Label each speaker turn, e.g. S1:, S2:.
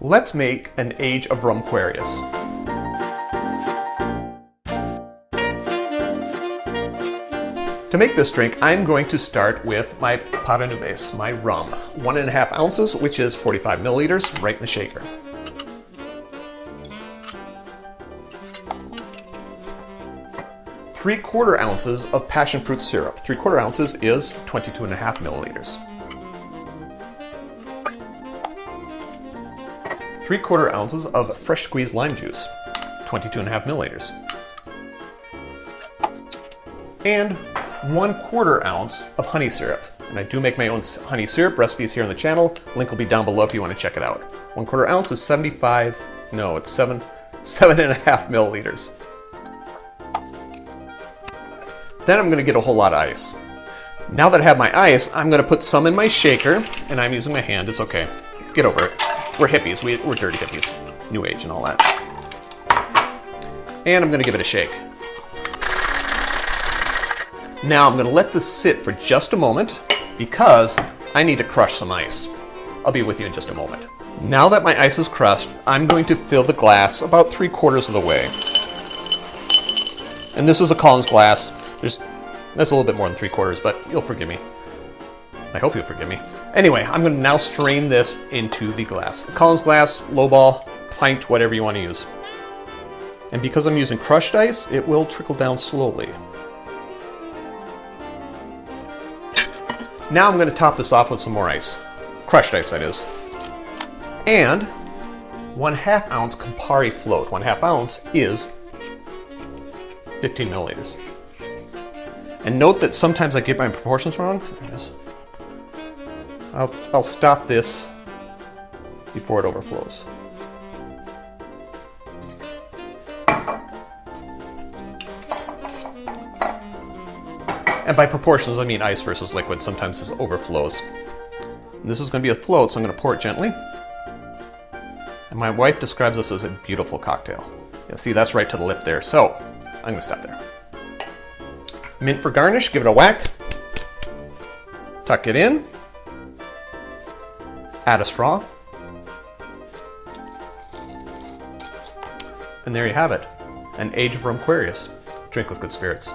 S1: Let's make an Age of Rumquarius. To make this drink, I'm going to start with my Pata Nubes, my rum. 1.5 ounces, which is 45 milliliters, right in the shaker. Three-quarter ounces of passion fruit syrup. 3/4 ounces is 22.5 milliliters. 3/4 ounces of fresh squeezed lime juice, 22.5 milliliters. And 1/4 ounce of honey syrup. And I do make my own honey syrup recipes here on the channel. Link will be down below if you want to check it out. 1/4 ounce is 7.5 milliliters. Then I'm going to get a whole lot of ice. Now that I have my ice, I'm going to put some in my shaker, and I'm using my hand. It's okay. Get over it. We're hippies. We're dirty hippies. New age and all that. And I'm going to give it a shake. Now I'm going to let this sit for just a moment because I need to crush some ice. I'll be with you in just a moment. Now that my ice is crushed, I'm going to fill the glass about 3/4 of the way. And this is a Collins glass. That's a little bit more than 3/4, but you'll forgive me. I hope you'll forgive me. Anyway, I'm going to now strain this into the glass. Collins glass, lowball, pint, whatever you want to use. And because I'm using crushed ice, it will trickle down slowly. Now I'm going to top this off with some more ice. Crushed ice, that is. And 1/2 ounce Campari float. 1/2 ounce is 15 milliliters. And note that sometimes I get my proportions wrong. There it is. I'll stop this before it overflows. And by proportions, I mean ice versus liquid. Sometimes this overflows. And this is going to be a float, so I'm going to pour it gently. And my wife describes this as a beautiful cocktail. Yeah, see, that's right to the lip there. So I'm going to stop there. Mint for garnish, give it a whack. Tuck it in. Add a straw. And there you have it. An Age of Rumquarius. Drink with good spirits.